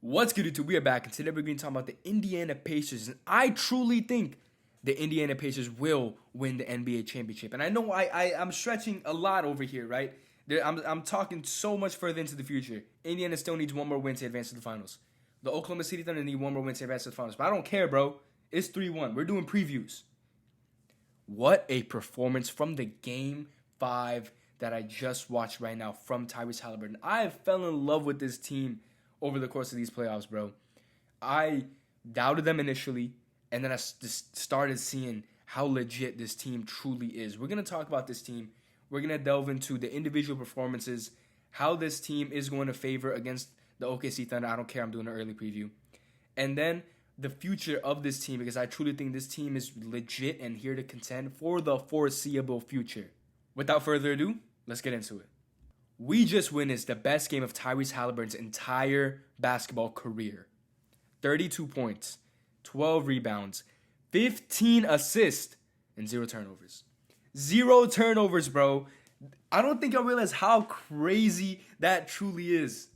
What's good, YouTube? We are back, and today we're going to talk about the Indiana Pacers. And I truly think the Indiana Pacers will win the NBA championship. And I know I'm stretching a lot over here, right? I'm talking so much further into the future. Indiana still needs one more win to advance to the finals. The Oklahoma City Thunder need one more win to advance to the finals. But I don't care, bro. It's 3-1. We're doing previews. What a performance from the Game 5 that I just watched right now from Tyrese Haliburton. I fell in love with this team over the course of these playoffs, bro. I doubted them initially, and then I just started seeing how legit this team truly is. We're going to talk about this team. We're going to delve into the individual performances, how this team is going to favor against the OKC Thunder. I don't care. I'm doing an early preview. And then the future of this team, because I truly think this team is legit and here to contend for the foreseeable future. Without further ado, let's get into it. We just witnessed the best game of Tyrese Haliburton's entire basketball career. 32 points, 12 rebounds, 15 assists, and 0 turnovers. 0 turnovers, bro. I don't think I realize how crazy that truly is.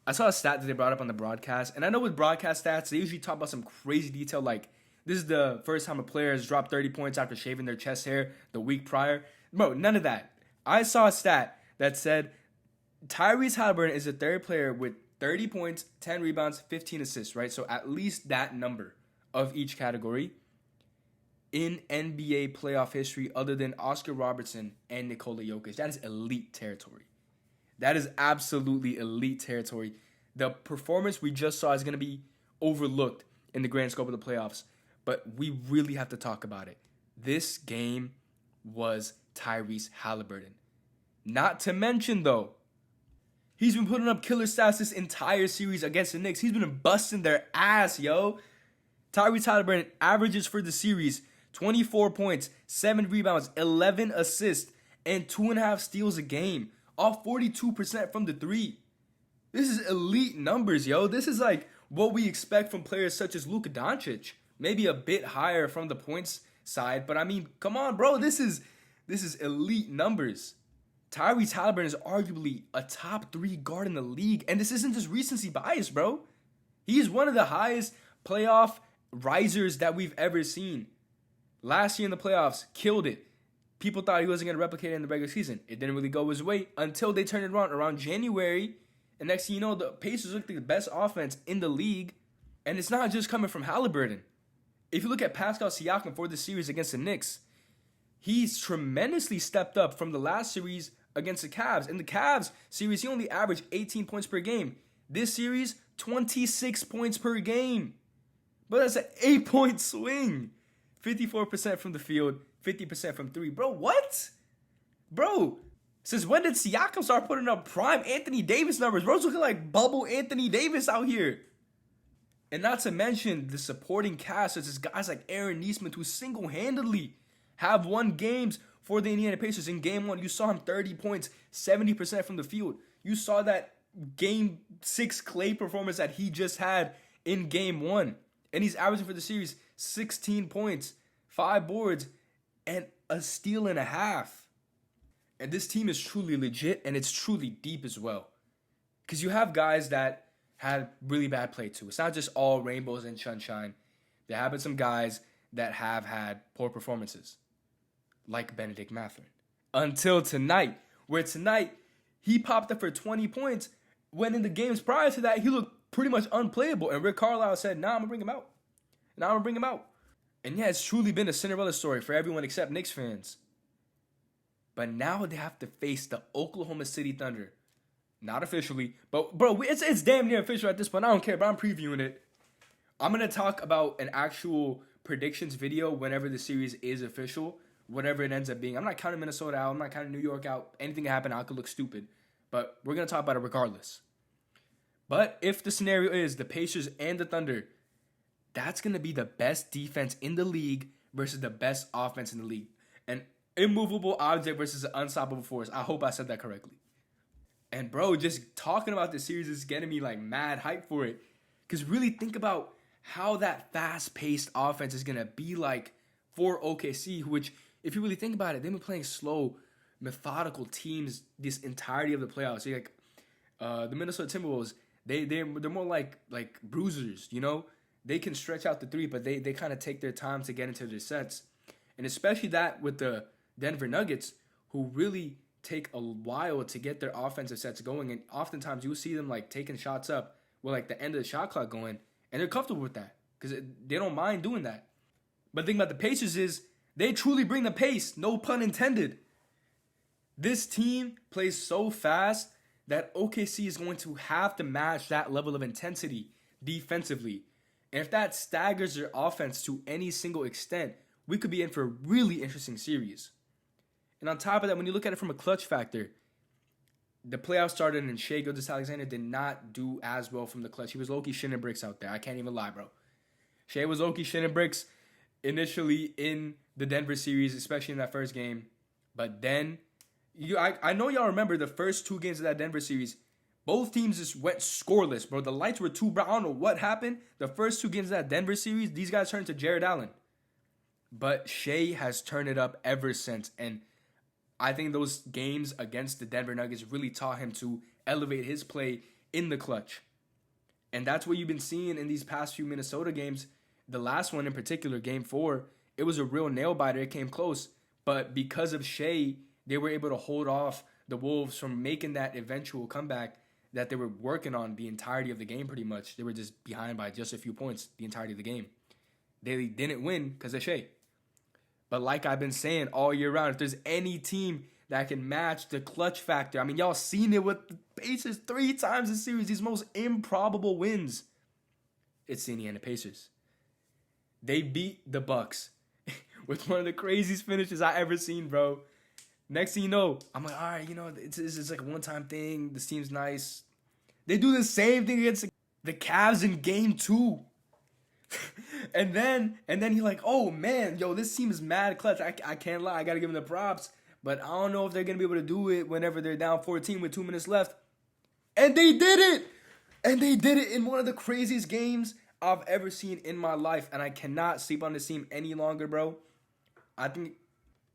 I saw a stat that they brought up on the broadcast, and I know with broadcast stats, they usually talk about some crazy detail like this is the first time a player has dropped 30 points after shaving their chest hair the week prior. Bro, none of that. I saw a stat that said Tyrese Haliburton is the third player with 30 points, 10 rebounds, 15 assists, right? So at least that number of each category in NBA playoff history other than Oscar Robertson and Nikola Jokic. That is elite territory. That is absolutely elite territory. The performance we just saw is going to be overlooked in the grand scope of the playoffs, but we really have to talk about it. This game was Tyrese Haliburton. Not to mention, though, he's been putting up killer stats this entire series against the Knicks. He's been busting their ass, yo. Tyrese Haliburton averages for the series 24 points, 7 rebounds, 11 assists, and 2.5 steals a game. Off 42% from the three. This is elite numbers, yo. This is like what we expect from players such as Luka Doncic. Maybe a bit higher from the points side, but I mean, come on, bro. This is elite numbers. Tyrese Haliburton is arguably a top 3 guard in the league, and this isn't just recency bias, bro. He's one of the highest playoff risers that we've ever seen. Last year in the playoffs, killed it. People thought he wasn't going to replicate it in the regular season. It didn't really go his way until they turned it around January. And next thing you know, the Pacers look like the best offense in the league. And it's not just coming from Haliburton. If you look at Pascal Siakam for the series against the Knicks, he's tremendously stepped up from the last series against the Cavs. In the Cavs series, he only averaged 18 points per game. This series, 26 points per game. But that's an 8-point swing. 54% from the field, 50% from 3. Bro, what? Bro, since when did Siakam start putting up prime Anthony Davis numbers? Bro's looking like bubble Anthony Davis out here. And not to mention the supporting cast, such as guys like Aaron Nesmith, who single-handedly have won games for the Indiana Pacers. In Game 1, you saw him 30 points, 70% from the field. You saw that Game 6 Clay performance that he just had in Game 1. And he's averaging for the series 16 points, 5 boards, and a steal and a half. And this team is truly legit, and it's truly deep as well. Because you have guys that had really bad play too. It's not just all rainbows and sunshine. There have been some guys that have had poor performances, like Benedict Mathurin. Until tonight, where tonight he popped up for 20 points, when in the games prior to that, he looked pretty much unplayable. And Rick Carlisle said, I'm going to bring him out. And yeah, it's truly been a Cinderella story for everyone except Knicks fans. But now they have to face the Oklahoma City Thunder. Not officially, but bro, it's damn near official at this point. I don't care, but I'm previewing it. I'm going to talk about an actual predictions video whenever the series is official, whatever it ends up being. I'm not counting Minnesota out. I'm not counting New York out. Anything can happen. I could look stupid. But we're going to talk about it regardless. But if the scenario is the Pacers and the Thunder, that's going to be the best defense in the league versus the best offense in the league. An immovable object versus an unstoppable force. I hope I said that correctly. And bro, just talking about this series is getting me like mad hype for it. Because really think about how that fast-paced offense is going to be like for OKC, which if you really think about it, they've been playing slow, methodical teams this entirety of the playoffs. So like the Minnesota Timberwolves, They're more like bruisers, you know? They can stretch out the three, but they kind of take their time to get into their sets. And especially that with the Denver Nuggets, who really take a while to get their offensive sets going. And oftentimes you'll see them like taking shots up with like the end of the shot clock going, and they're comfortable with that because they don't mind doing that. But the thing about the Pacers is they truly bring the pace, no pun intended. This team plays so fast that OKC is going to have to match that level of intensity defensively. And if that staggers their offense to any single extent, we could be in for a really interesting series. And on top of that, when you look at it from a clutch factor, the playoffs started and Shai Gilgeous-Alexander did not do as well from the clutch. He was low-key shitting bricks out there. I can't even lie, bro. Shai was low-key shitting bricks initially in the Denver series, especially in that first game. But then, I know y'all remember the first two games of that Denver series. Both teams just went scoreless, bro. The lights were too bright. I don't know what happened. The first two games of that Denver series, these guys turned to Jared Allen. But Shai has turned it up ever since. And I think those games against the Denver Nuggets really taught him to elevate his play in the clutch. And that's what you've been seeing in these past few Minnesota games. The last one in particular, Game 4, it was a real nail-biter. It came close. But because of Shai, they were able to hold off the Wolves from making that eventual comeback that they were working on the entirety of the game pretty much. They were just behind by just a few points the entirety of the game. They didn't win because of Shai. But like I've been saying all year round, if there's any team that can match the clutch factor, I mean, y'all seen it with the Pacers 3 times this series, these most improbable wins. It's the Indiana Pacers. They beat the Bucks with one of the craziest finishes I ever seen, bro. Next thing you know, I'm like, all right, you know, it's like a one-time thing. This team's nice. They do the same thing against the Cavs in Game 2. and then you're like, oh, man, yo, this team is mad clutch. I can't lie. I got to give them the props. But I don't know if they're going to be able to do it whenever they're down 14 with 2 minutes left. And they did it. And they did it in one of the craziest games I've ever seen in my life. And I cannot sleep on this team any longer, bro. I think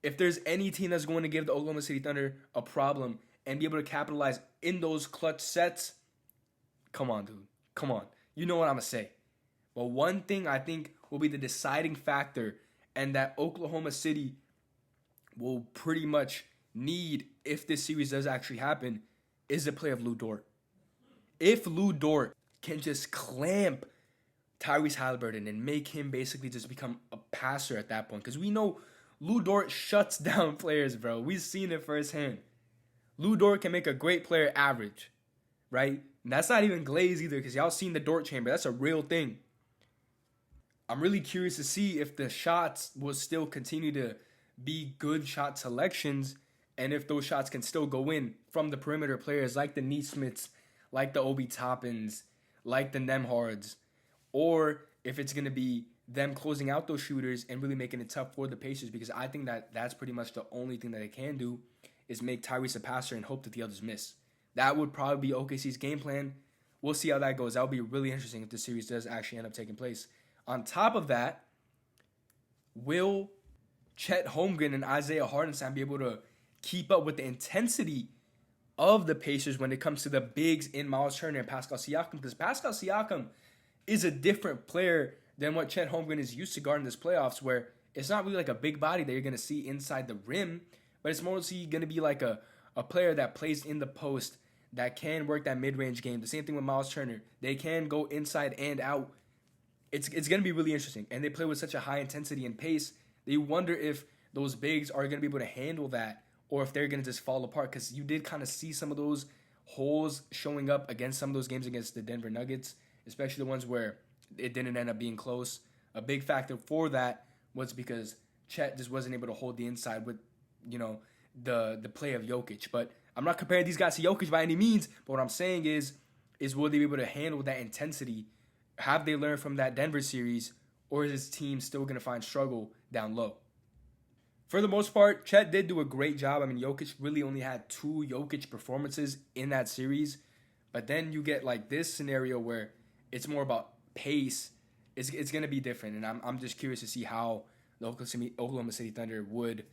if there's any team that's going to give the Oklahoma City Thunder a problem and be able to capitalize in those clutch sets, come on, dude. Come on. You know what I'm going to say. But one thing I think will be the deciding factor and that Oklahoma City will pretty much need if this series does actually happen is the play of Lu Dort. If Lu Dort can just clamp Tyrese Haliburton and make him basically just become a passer at that point, because we know Lu Dort shuts down players, bro. We've seen it firsthand. Lu Dort can make a great player average, right? And that's not even glaze either, because y'all seen the Dort chamber. That's a real thing. I'm really curious to see if the shots will still continue to be good shot selections and if those shots can still go in from the perimeter players like the Nesmiths, like the Obi Toppins, like the Nemhards, or if it's going to be them closing out those shooters and really making it tough for the Pacers, because I think that that's pretty much the only thing that they can do is make Tyrese a passer and hope that the others miss. That would probably be OKC's game plan. We'll see how that goes. That would be really interesting if the series does actually end up taking place. On top of that, will Chet Holmgren and Isaiah Hartenstein be able to keep up with the intensity of the Pacers when it comes to the bigs in Miles Turner and Pascal Siakam? Because Pascal Siakam is a different player than what Chet Holmgren is used to guarding this playoffs, where it's not really like a big body that you're going to see inside the rim, but it's mostly going to be like a player that plays in the post that can work that mid-range game. The same thing with Miles Turner. They can go inside and out. It's going to be really interesting. And they play with such a high intensity and pace that you wonder if those bigs are going to be able to handle that or if they're going to just fall apart, because you did kind of see some of those holes showing up against some of those games against the Denver Nuggets, especially the ones where it didn't end up being close. A big factor for that was because Chet just wasn't able to hold the inside with, you know, the play of Jokic. But I'm not comparing these guys to Jokic by any means, but what I'm saying is will they be able to handle that intensity? Have they learned from that Denver series, or is this team still going to find struggle down low? For the most part, Chet did do a great job. I mean, Jokic really only had 2 Jokic performances in that series. But then you get like this scenario where it's more about pace. It's going to be different. And I'm just curious to see how the Oklahoma City Thunder would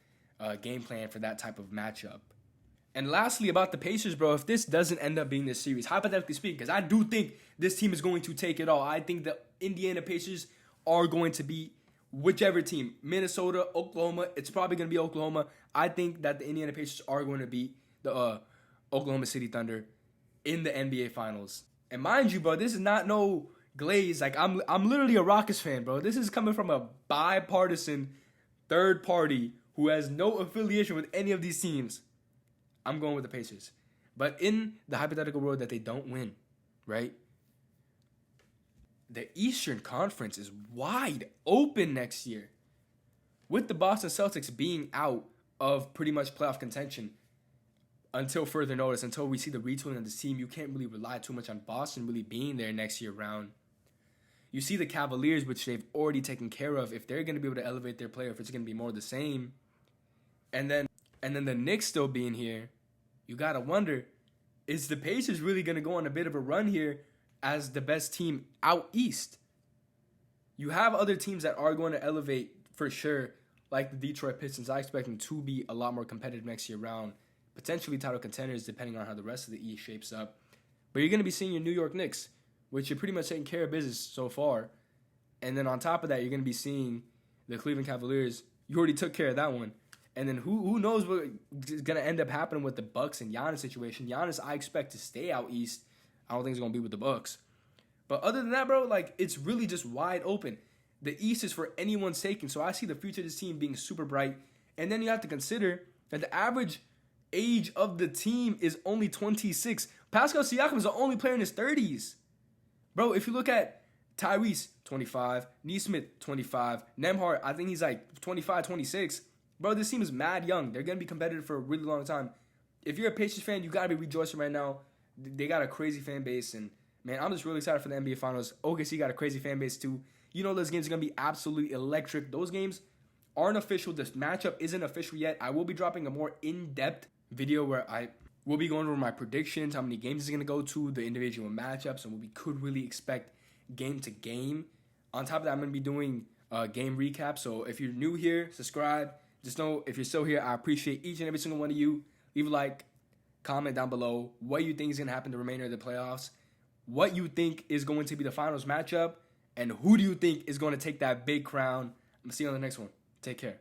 game plan for that type of matchup. And lastly, about the Pacers, bro, if this doesn't end up being this series, hypothetically speaking, because I do think this team is going to take it all. I think the Indiana Pacers are going to beat whichever team, Minnesota, Oklahoma. It's probably going to be Oklahoma. I think that the Indiana Pacers are going to beat the Oklahoma City Thunder in the NBA Finals. And mind you, bro, this is not no glaze. Like, I'm literally a Rockets fan, bro. This is coming from a bipartisan third party who has no affiliation with any of these teams. I'm going with the Pacers. But in the hypothetical world that they don't win, right? The Eastern Conference is wide open next year. With the Boston Celtics being out of pretty much playoff contention until further notice, until we see the retooling of the team, you can't really rely too much on Boston really being there next year round. You see the Cavaliers, which they've already taken care of, if they're going to be able to elevate their play, or if it's going to be more the same. And then the Knicks still being here, you got to wonder, is the Pacers really going to go on a bit of a run here as the best team out east? You have other teams that are going to elevate for sure, like the Detroit Pistons. I expect them to be a lot more competitive next year round, potentially title contenders depending on how the rest of the East shapes up. But you're going to be seeing your New York Knicks, which are pretty much taking care of business so far. And then on top of that, you're going to be seeing the Cleveland Cavaliers. You already took care of that one. And then who knows what is going to end up happening with the Bucks and Giannis situation. Giannis, I expect to stay out east. I don't think it's going to be with the Bucks. But other than that, bro, like, it's really just wide open. The East is for anyone's taking. So I see the future of this team being super bright. And then you have to consider that the average age of the team is only 26. Pascal Siakam is the only player in his 30s. Bro, if you look at Tyrese, 25, Nesmith, 25, Nembhard, I think he's like 25, 26. Bro, this team is mad young. They're going to be competitive for a really long time. If you're a Pacers fan, you got to be rejoicing right now. They got a crazy fan base, and, man, I'm just really excited for the NBA Finals. OKC got a crazy fan base, too. You know those games are going to be absolutely electric. Those games aren't official. This matchup isn't official yet. I will be dropping a more in-depth video where I will be going over my predictions, how many games it's going to go to, the individual matchups, and what we could really expect game to game. On top of that, I'm going to be doing game recap. So if you're new here, subscribe. Just know, if you're still here, I appreciate each and every single one of you. Leave a like, comment down below what you think is going to happen the remainder of the playoffs, what you think is going to be the finals matchup, and who do you think is going to take that big crown. I'm going to see you on the next one. Take care.